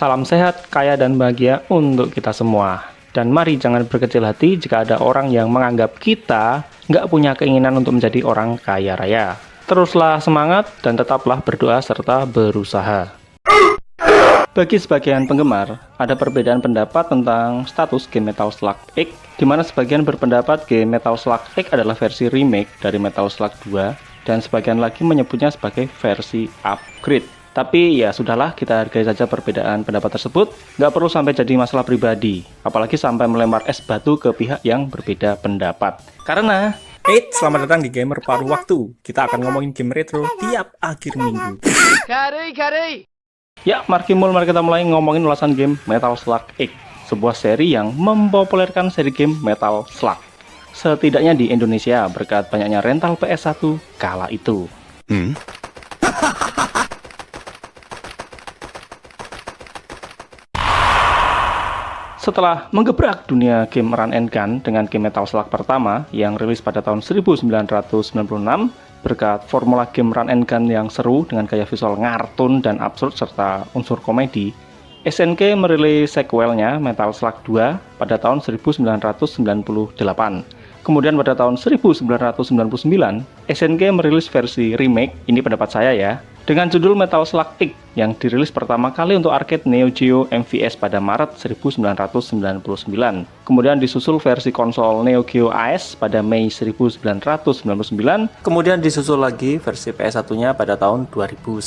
Salam sehat, kaya, dan bahagia untuk kita semua. Dan mari jangan berkecil hati jika ada orang yang menganggap kita nggak punya keinginan untuk menjadi orang kaya raya. Teruslah semangat dan tetaplah berdoa serta berusaha. Bagi sebagian penggemar, ada perbedaan pendapat tentang status game Metal Slug X, di mana sebagian berpendapat game Metal Slug X adalah versi remake dari Metal Slug 2, dan sebagian lagi menyebutnya sebagai versi upgrade. Tapi ya sudahlah, kita hargai saja perbedaan pendapat tersebut, nggak perlu sampai jadi masalah pribadi, apalagi sampai melempar es batu ke pihak yang berbeda pendapat. Karena selamat datang di Gamer Paruh Waktu. Kita akan ngomongin game retro tiap akhir minggu. Ya, mari kita mulai ngomongin ulasan game Metal Slug X, sebuah seri yang mempopulerkan seri game Metal Slug. Setidaknya di Indonesia berkat banyaknya rental PS1 kala itu. Setelah menggebrak dunia game run and gun dengan game Metal Slug pertama yang rilis pada tahun 1996, berkat formula game run and gun yang seru dengan gaya visual ngartun dan absurd serta unsur komedi, SNK merilis sequelnya Metal Slug 2 pada tahun 1998. Kemudian pada tahun 1999, SNK merilis versi remake, ini pendapat saya ya, dengan judul Metal Slug X yang dirilis pertama kali untuk arcade Neo Geo MVS pada Maret 1999. Kemudian disusul versi konsol Neo Geo AS pada Mei 1999. Kemudian disusul lagi versi PS1-nya pada tahun 2001.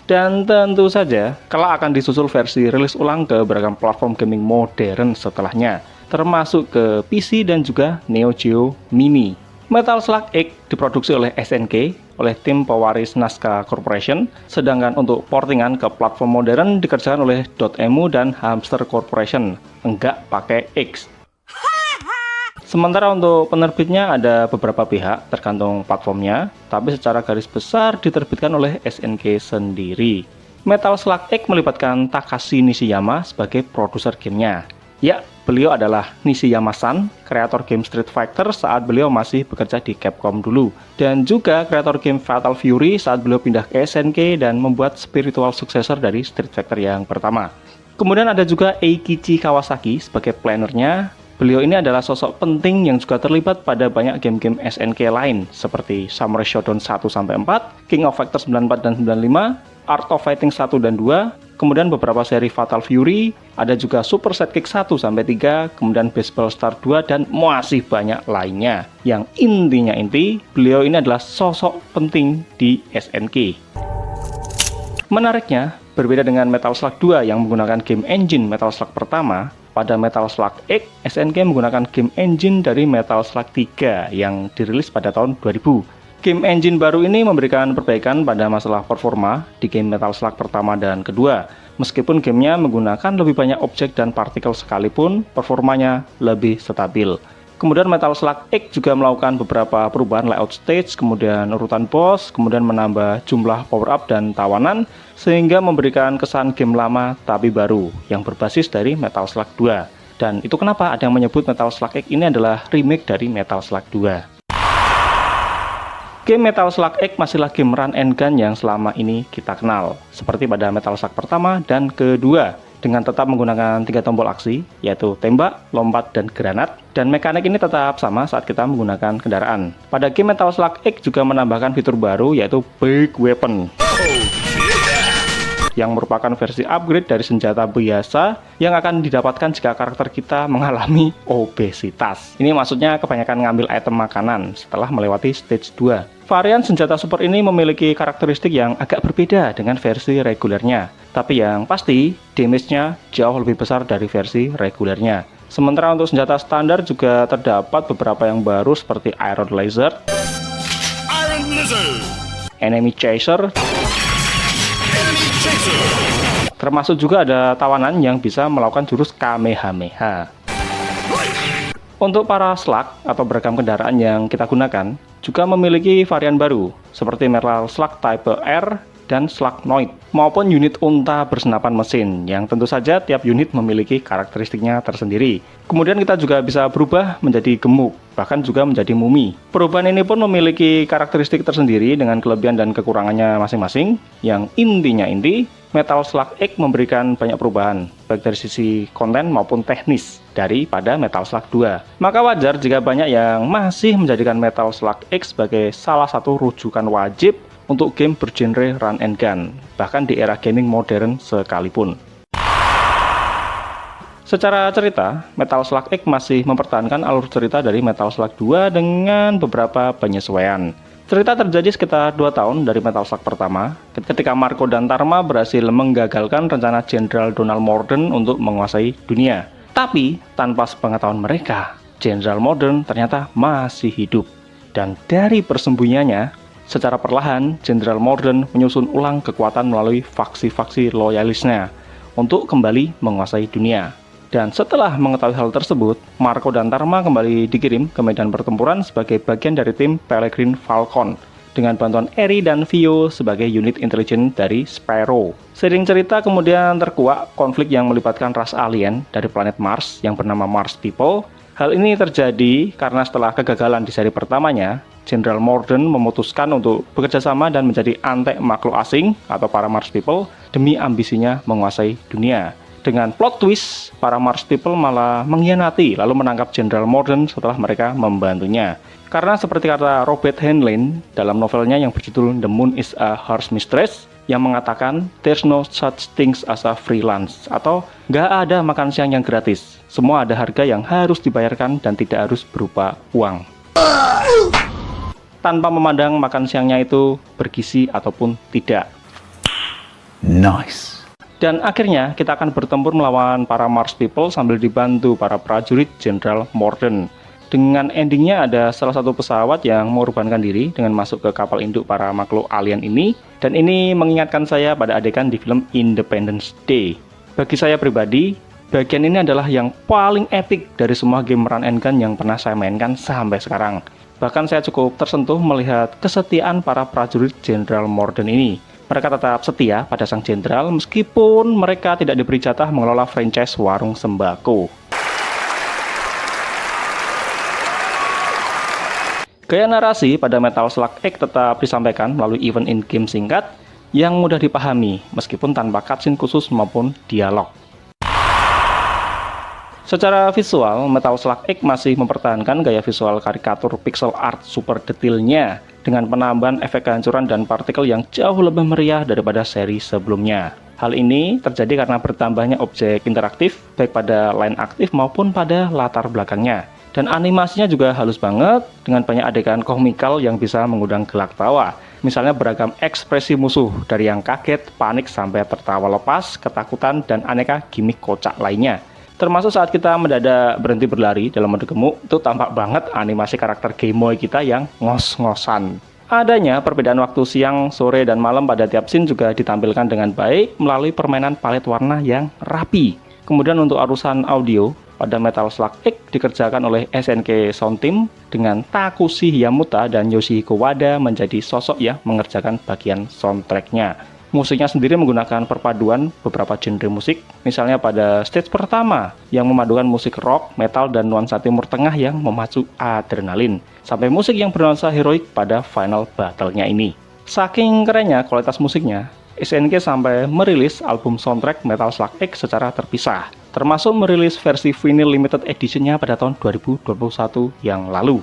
Dan tentu saja, kelak akan disusul versi rilis ulang ke beragam platform gaming modern setelahnya, termasuk ke PC dan juga Neo Geo Mini. Metal Slug X diproduksi oleh SNK, oleh tim pewaris Nazca Corporation, sedangkan untuk portingan ke platform modern dikerjakan oleh Dotemu dan Hamster Corporation, enggak pakai X. Sementara untuk penerbitnya ada beberapa pihak, tergantung platformnya, tapi secara garis besar diterbitkan oleh SNK sendiri. Metal Slug X melibatkan Takashi Nishiyama sebagai produser gamenya. Ya, beliau adalah Nishiyama-san, kreator game Street Fighter saat beliau masih bekerja di Capcom dulu, dan juga kreator game Fatal Fury saat beliau pindah ke SNK dan membuat spiritual successor dari Street Fighter yang pertama. Kemudian ada juga Eikichi Kawasaki sebagai plannernya. Beliau ini adalah sosok penting yang juga terlibat pada banyak game-game SNK lain seperti Samurai Shodown 1-4, King of Fighters 94 dan 95, Art of Fighting 1 dan 2, kemudian beberapa seri Fatal Fury, ada juga Super Sidekick 1-3, kemudian Baseball Star 2, dan masih banyak lainnya. Yang intinya beliau ini adalah sosok penting di SNK. Menariknya, berbeda dengan Metal Slug 2 yang menggunakan game engine Metal Slug pertama, pada Metal Slug X, SNK menggunakan game engine dari Metal Slug 3 yang dirilis pada tahun 2000. Game engine baru ini memberikan perbaikan pada masalah performa di game Metal Slug pertama dan kedua. Meskipun gamenya menggunakan lebih banyak objek dan partikel sekalipun, performanya lebih stabil. Kemudian Metal Slug X juga melakukan beberapa perubahan layout stage, kemudian urutan boss, kemudian menambah jumlah power-up dan tawanan, sehingga memberikan kesan game lama tapi baru, yang berbasis dari Metal Slug 2. Dan itu kenapa ada yang menyebut Metal Slug X ini adalah remake dari Metal Slug 2. Game Metal Slug X masihlah game run and gun yang selama ini kita kenal, seperti pada Metal Slug pertama dan kedua, dengan tetap menggunakan 3 tombol aksi, yaitu tembak, lompat, dan granat, dan mekanik ini tetap sama saat kita menggunakan kendaraan. Pada game Metal Slug X juga menambahkan fitur baru, yaitu Big Weapon, yang merupakan versi upgrade dari senjata biasa yang akan didapatkan jika karakter kita mengalami obesitas. Ini maksudnya kebanyakan ngambil item makanan setelah melewati stage 2. Varian senjata super ini memiliki karakteristik yang agak berbeda dengan versi regulernya, tapi yang pasti damage-nya jauh lebih besar dari versi regulernya. Sementara untuk senjata standar juga terdapat beberapa yang baru seperti Iron Lizard, Enemy Chaser, termasuk juga ada tawanan yang bisa melakukan jurus Kamehameha. Untuk para slug atau beragam kendaraan yang kita gunakan juga memiliki varian baru seperti Metal Slug Type R dan Slugnoid maupun unit unta bersenapan mesin yang tentu saja tiap unit memiliki karakteristiknya tersendiri. Kemudian kita juga bisa berubah menjadi gemuk, bahkan juga menjadi mumi. Perubahan ini pun memiliki karakteristik tersendiri dengan kelebihan dan kekurangannya masing-masing, yang intinya Metal Slug X memberikan banyak perubahan, baik dari sisi konten maupun teknis, daripada Metal Slug 2. Maka wajar jika banyak yang masih menjadikan Metal Slug X sebagai salah satu rujukan wajib untuk game bergenre run and gun, bahkan di era gaming modern sekalipun. Secara cerita, Metal Slug X masih mempertahankan alur cerita dari Metal Slug 2 dengan beberapa penyesuaian. Cerita terjadi sekitar 2 tahun dari Metal Slug pertama, ketika Marco dan Tarma berhasil menggagalkan rencana Jenderal Donald Morden untuk menguasai dunia. Tapi, tanpa sepengetahuan mereka, Jenderal Morden ternyata masih hidup. Dan dari persembunyiannya, secara perlahan, Jenderal Morden menyusun ulang kekuatan melalui faksi-faksi loyalisnya untuk kembali menguasai dunia. Dan setelah mengetahui hal tersebut, Marco dan Tarma kembali dikirim ke medan pertempuran sebagai bagian dari tim Peregrine Falcon dengan bantuan Eri dan Vio sebagai unit intelijen dari Sparrow. Seiring cerita kemudian terkuak konflik yang melibatkan ras alien dari planet Mars yang bernama Mars People. Hal ini terjadi karena setelah kegagalan di seri pertamanya, Jenderal Morden memutuskan untuk bekerjasama dan menjadi antek makhluk asing atau para Mars People demi ambisinya menguasai dunia. Dengan plot twist, para Mars People malah mengkhianati lalu menangkap Jenderal Morden setelah mereka membantunya. Karena seperti kata Robert Heinlein dalam novelnya yang berjudul The Moon is a Harsh Mistress, yang mengatakan there's no such things as a freelance, atau nggak ada makan siang yang gratis. Semua ada harga yang harus dibayarkan dan tidak harus berupa uang. Tanpa memandang makan siangnya itu bergizi ataupun tidak. Nice. Dan akhirnya kita akan bertempur melawan para Mars People sambil dibantu para prajurit Jenderal Morden. Dengan endingnya ada salah satu pesawat yang mengorbankan diri dengan masuk ke kapal induk para makhluk alien ini. Dan ini mengingatkan saya pada adegan di film Independence Day. Bagi saya pribadi, bagian ini adalah yang paling epic dari semua game run and gun yang pernah saya mainkan sampai sekarang. Bahkan saya cukup tersentuh melihat kesetiaan para prajurit Jenderal Morden ini. Mereka tetap setia pada sang jenderal meskipun mereka tidak diberi jatah mengelola franchise warung sembako. Gaya narasi pada Metal Slug X tetap disampaikan melalui event in-game singkat yang mudah dipahami meskipun tanpa cutscene khusus maupun dialog. Secara visual, Metal Slug X masih mempertahankan gaya visual karikatur pixel art super detailnya dengan penambahan efek kehancuran dan partikel yang jauh lebih meriah daripada seri sebelumnya. Hal ini terjadi karena bertambahnya objek interaktif baik pada line aktif maupun pada latar belakangnya. Dan animasinya juga halus banget dengan banyak adegan komikal yang bisa mengundang gelak tawa. Misalnya beragam ekspresi musuh dari yang kaget, panik sampai tertawa lepas, ketakutan, dan aneka gimmick kocak lainnya. Termasuk saat kita mendadak berhenti berlari dalam mode gemuk, itu tampak banget animasi karakter Game Boy kita yang ngos-ngosan. Adanya perbedaan waktu siang, sore, dan malam pada tiap scene juga ditampilkan dengan baik melalui permainan palet warna yang rapi. Kemudian untuk urusan audio, pada Metal Slug X dikerjakan oleh SNK Sound Team dengan Takushi Yamuta dan Yoshihiko Wada menjadi sosok yang mengerjakan bagian soundtracknya. Musiknya sendiri menggunakan perpaduan beberapa genre musik, misalnya pada stage pertama yang memadukan musik rock, metal, dan nuansa timur tengah yang memacu adrenalin, sampai musik yang bernuansa heroik pada final battle-nya ini. Saking kerennya kualitas musiknya, SNK sampai merilis album soundtrack Metal Slug X secara terpisah, termasuk merilis versi vinyl limited edition-nya pada tahun 2021 yang lalu.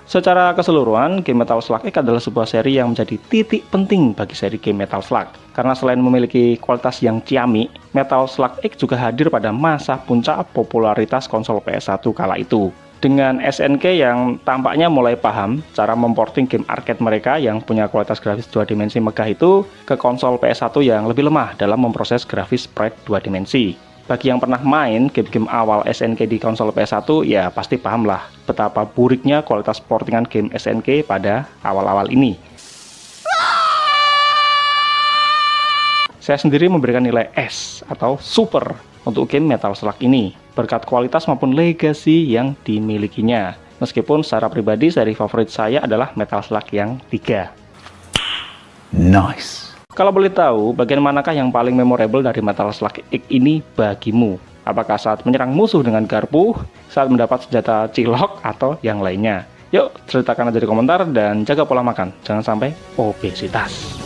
Secara keseluruhan, game Metal Slug X adalah sebuah seri yang menjadi titik penting bagi seri game Metal Slug. Karena selain memiliki kualitas yang ciamik, Metal Slug X juga hadir pada masa puncak popularitas konsol PS1 kala itu. Dengan SNK yang tampaknya mulai paham cara memporting game arcade mereka yang punya kualitas grafis 2 dimensi megah itu ke konsol PS1 yang lebih lemah dalam memproses grafis sprite 2 dimensi. Bagi yang pernah main game-game awal SNK di konsol PS1, ya pasti paham lah betapa buruknya kualitas portingan game SNK pada awal-awal ini. Saya sendiri memberikan nilai S atau super untuk game Metal Slug ini, berkat kualitas maupun legasi yang dimilikinya. Meskipun secara pribadi seri favorit saya adalah Metal Slug yang 3. Nice. Kalau boleh tahu, bagian manakah yang paling memorable dari Metal Slug X ini bagimu? Apakah saat menyerang musuh dengan garpu, saat mendapat senjata cilok, atau yang lainnya? Yuk, ceritakan aja di komentar dan jaga pola makan, jangan sampai obesitas.